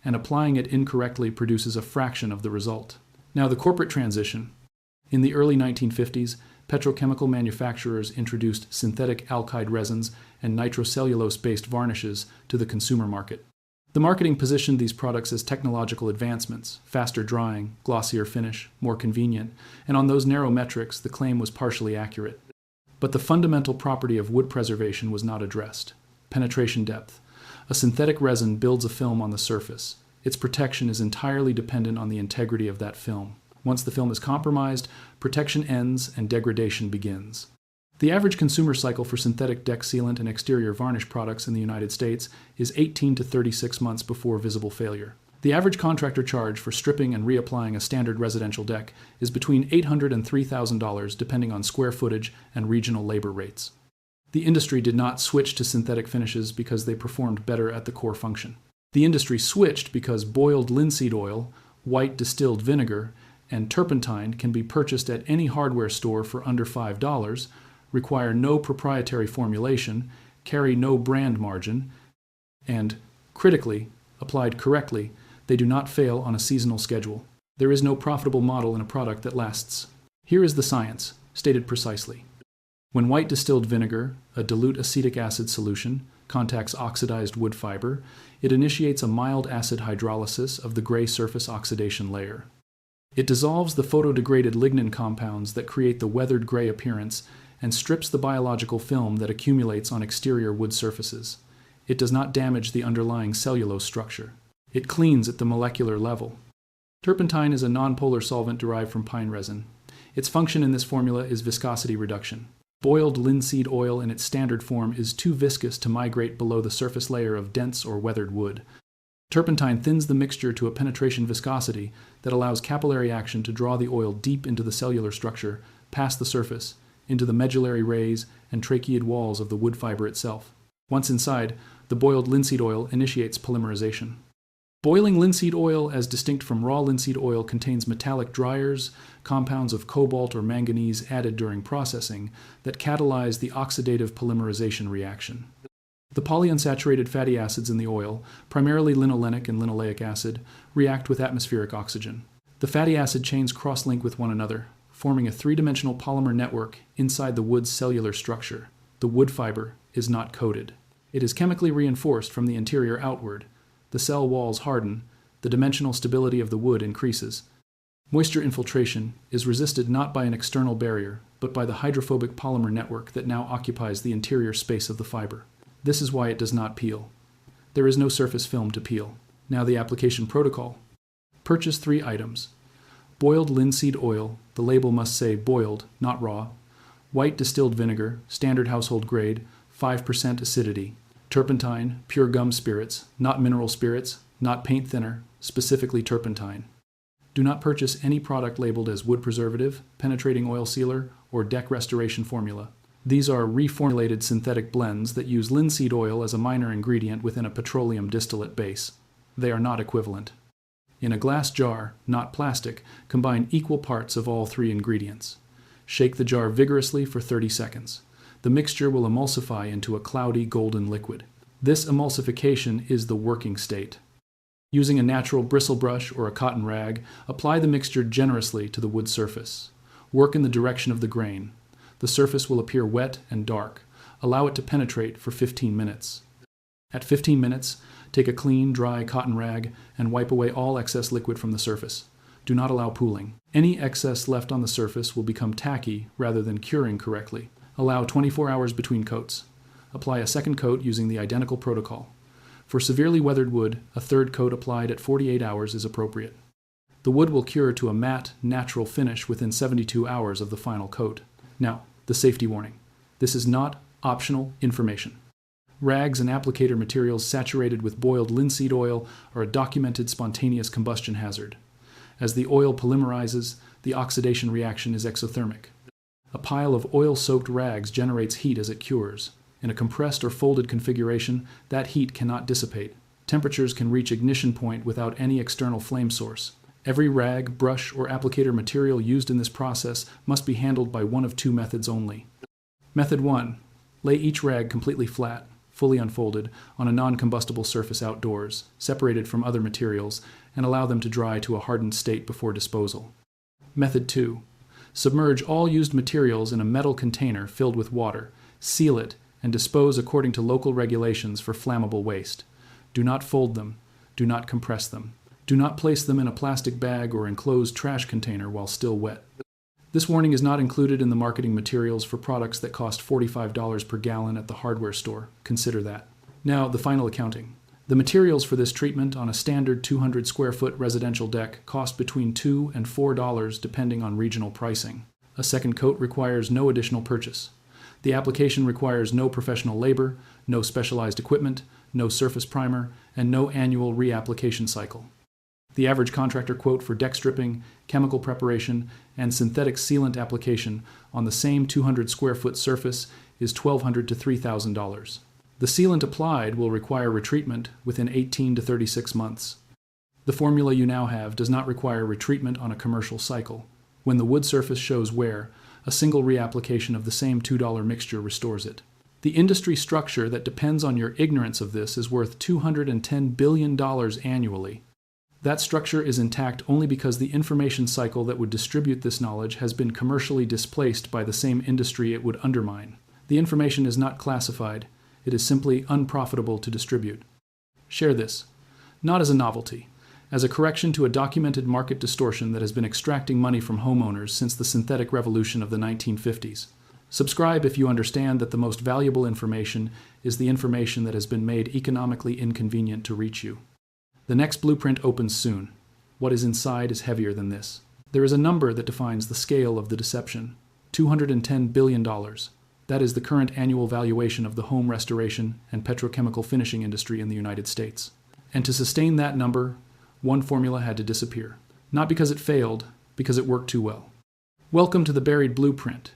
and applying it incorrectly produces a fraction of the result. Now, the corporate transition. In the early 1950s, petrochemical manufacturers introduced synthetic alkyd resins and nitrocellulose-based varnishes to the consumer market. The marketing positioned these products as technological advancements, faster drying, glossier finish, more convenient, and on those narrow metrics, the claim was partially accurate. But the fundamental property of wood preservation was not addressed: penetration depth. A synthetic resin builds a film on the surface. Its protection is entirely dependent on the integrity of that film. Once the film is compromised, protection ends and degradation begins. The average consumer cycle for synthetic deck sealant and exterior varnish products in the United States is 18 to 36 months before visible failure. The average contractor charge for stripping and reapplying a standard residential deck is between $800 and $3,000 depending on square footage and regional labor rates. The industry did not switch to synthetic finishes because they performed better at the core function. The industry switched because boiled linseed oil, white distilled vinegar, and turpentine can be purchased at any hardware store for under $5, require no proprietary formulation, carry no brand margin, and, critically, applied correctly, they do not fail on a seasonal schedule. There is no profitable model in a product that lasts. Here is the science, stated precisely. When white distilled vinegar, a dilute acetic acid solution, contacts oxidized wood fiber, it initiates a mild acid hydrolysis of the gray surface oxidation layer. It dissolves the photodegraded lignin compounds that create the weathered gray appearance and strips the biological film that accumulates on exterior wood surfaces. It does not damage the underlying cellulose structure. It cleans at the molecular level. Turpentine is a nonpolar solvent derived from pine resin. Its function in this formula is viscosity reduction. Boiled linseed oil in its standard form is too viscous to migrate below the surface layer of dense or weathered wood. Turpentine thins the mixture to a penetration viscosity that allows capillary action to draw the oil deep into the cellular structure, past the surface, into the medullary rays and tracheid walls of the wood fiber itself. Once inside, the boiled linseed oil initiates polymerization. Boiling linseed oil, as distinct from raw linseed oil, contains metallic dryers, compounds of cobalt or manganese added during processing, that catalyze the oxidative polymerization reaction. The polyunsaturated fatty acids in the oil, primarily linolenic and linoleic acid, react with atmospheric oxygen. The fatty acid chains cross-link with one another, forming a three-dimensional polymer network inside the wood's cellular structure. The wood fiber is not coated. It is chemically reinforced from the interior outward. The cell walls harden, the dimensional stability of the wood increases. Moisture infiltration is resisted not by an external barrier, but by the hydrophobic polymer network that now occupies the interior space of the fiber. This is why it does not peel. There is no surface film to peel. Now the application protocol. Purchase 3 items. Boiled linseed oil, the label must say boiled, not raw. White distilled vinegar, standard household grade, 5% acidity. Turpentine, pure gum spirits, not mineral spirits, not paint thinner, specifically turpentine. Do not purchase any product labeled as wood preservative, penetrating oil sealer, or deck restoration formula. These are reformulated synthetic blends that use linseed oil as a minor ingredient within a petroleum distillate base. They are not equivalent. In a glass jar, not plastic, combine equal parts of all 3 ingredients. Shake the jar vigorously for 30 seconds. The mixture will emulsify into a cloudy golden liquid. This emulsification is the working state. Using a natural bristle brush or a cotton rag, apply the mixture generously to the wood surface. Work in the direction of the grain. The surface will appear wet and dark. Allow it to penetrate for 15 minutes. At 15 minutes, take a clean, dry cotton rag and wipe away all excess liquid from the surface. Do not allow pooling. Any excess left on the surface will become tacky rather than curing correctly. Allow 24 hours between coats. Apply a second coat using the identical protocol. For severely weathered wood, a third coat applied at 48 hours is appropriate. The wood will cure to a matte, natural finish within 72 hours of the final coat. Now, the safety warning. This is not optional information. Rags and applicator materials saturated with boiled linseed oil are a documented spontaneous combustion hazard. As the oil polymerizes, the oxidation reaction is exothermic. A pile of oil-soaked rags generates heat as it cures. In a compressed or folded configuration, that heat cannot dissipate. Temperatures can reach ignition point without any external flame source. Every rag, brush, or applicator material used in this process must be handled by one of 2 methods only. Method 1. Lay each rag completely flat. fully unfolded, on a non-combustible surface outdoors, separated from other materials, and allow them to dry to a hardened state before disposal. Method 2. Submerge all used materials in a metal container filled with water, seal it, and dispose according to local regulations for flammable waste. Do not fold them. Do not compress them. Do not place them in a plastic bag or enclosed trash container while still wet. This warning is not included in the marketing materials for products that cost $45 per gallon at the hardware store. Consider that. Now, the final accounting. The materials for this treatment on a standard 200 square foot residential deck cost between $2 and $4 depending on regional pricing. A second coat requires no additional purchase. The application requires no professional labor, no specialized equipment, no surface primer, and no annual reapplication cycle. The average contractor quote for deck stripping, chemical preparation, and synthetic sealant application on the same 200 square foot surface is $1,200 to $3,000. The sealant applied will require retreatment within 18 to 36 months. The formula you now have does not require retreatment on a commercial cycle. When the wood surface shows wear, a single reapplication of the same $2 mixture restores it. The industry structure that depends on your ignorance of this is worth $210 billion annually. That structure is intact only because the information cycle that would distribute this knowledge has been commercially displaced by the same industry it would undermine. The information is not classified. It is simply unprofitable to distribute. Share this, not as a novelty, as a correction to a documented market distortion that has been extracting money from homeowners since the synthetic revolution of the 1950s. Subscribe if you understand that the most valuable information is the information that has been made economically inconvenient to reach you. The next blueprint opens soon. What is inside is heavier than this. There is a number that defines the scale of the deception. $210 billion. That is the current annual valuation of the home restoration and petrochemical finishing industry in the United States. And to sustain that number, one formula had to disappear. Not because it failed, because it worked too well. Welcome to the buried blueprint.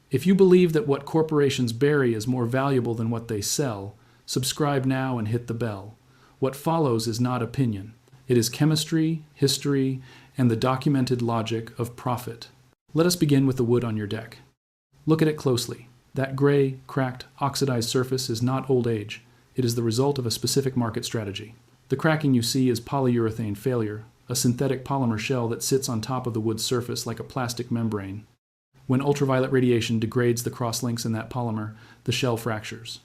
If you believe that what corporations bury is more valuable than what they sell, subscribe now and hit the bell. What follows is not opinion. It is chemistry, history, and the documented logic of profit. Let us begin with the wood on your deck. Look at it closely. That gray, cracked, oxidized surface is not old age. It is the result of a specific market strategy. The cracking you see is polyurethane failure, a synthetic polymer shell that sits on top of the wood's surface like a plastic membrane. When ultraviolet radiation degrades the crosslinks in that polymer, the shell fractures.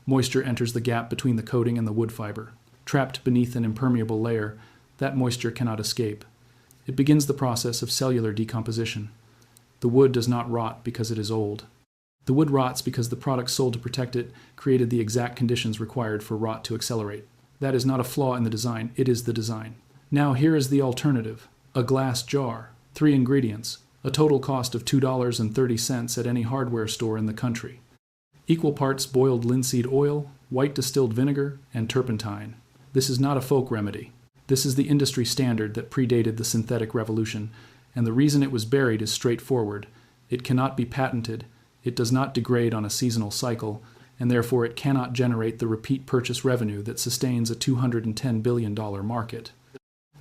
Moisture enters the gap between the coating and the wood fiber. Trapped beneath an impermeable layer, that moisture cannot escape. It begins the process of cellular decomposition. The wood does not rot because it is old. The wood rots because the products sold to protect it created the exact conditions required for rot to accelerate. That is not a flaw in the design, it is the design. Now here is the alternative. A glass jar, 3 ingredients, a total cost of $2.30 at any hardware store in the country. Equal parts boiled linseed oil, white distilled vinegar, and turpentine. This is not a folk remedy. This is the industry standard that predated the synthetic revolution, and the reason it was buried is straightforward. It cannot be patented, it does not degrade on a seasonal cycle, and therefore it cannot generate the repeat purchase revenue that sustains a $210 billion market.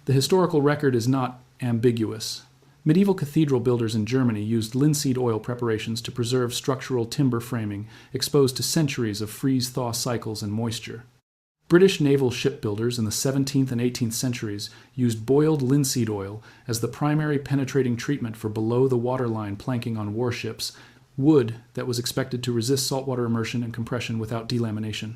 The historical record is not ambiguous. Medieval cathedral builders in Germany used linseed oil preparations to preserve structural timber framing exposed to centuries of freeze-thaw cycles and moisture. British naval shipbuilders in the 17th and 18th centuries used boiled linseed oil as the primary penetrating treatment for below-the-waterline planking on warships, wood that was expected to resist saltwater immersion and compression without delamination.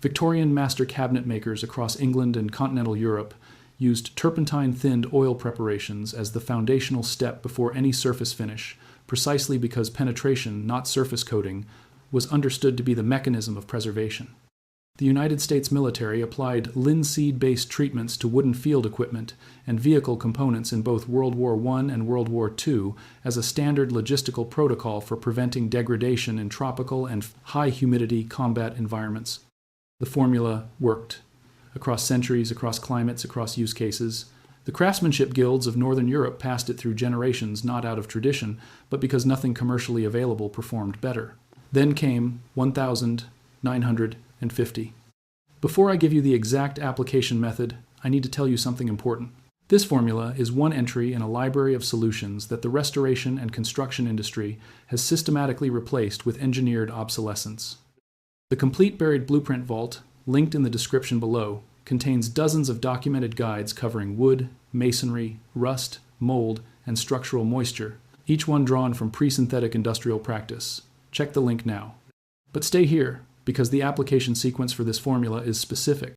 Victorian master cabinet makers across England and continental Europe used turpentine-thinned oil preparations as the foundational step before any surface finish, precisely because penetration, not surface coating, was understood to be the mechanism of preservation. The United States military applied linseed-based treatments to wooden field equipment and vehicle components in both World War I and World War II as a standard logistical protocol for preventing degradation in tropical and high-humidity combat environments. The formula worked. Across centuries, across climates, across use cases. The craftsmanship guilds of Northern Europe passed it through generations not out of tradition, but because nothing commercially available performed better. Then came 1950. Before I give you the exact application method, I need to tell you something important. This formula is one entry in a library of solutions that the restoration and construction industry has systematically replaced with engineered obsolescence. The complete buried blueprint vault, linked in the description below, contains dozens of documented guides covering wood, masonry, rust, mold, and structural moisture, each one drawn from pre-synthetic industrial practice. Check the link now. But stay here, because the application sequence for this formula is specific.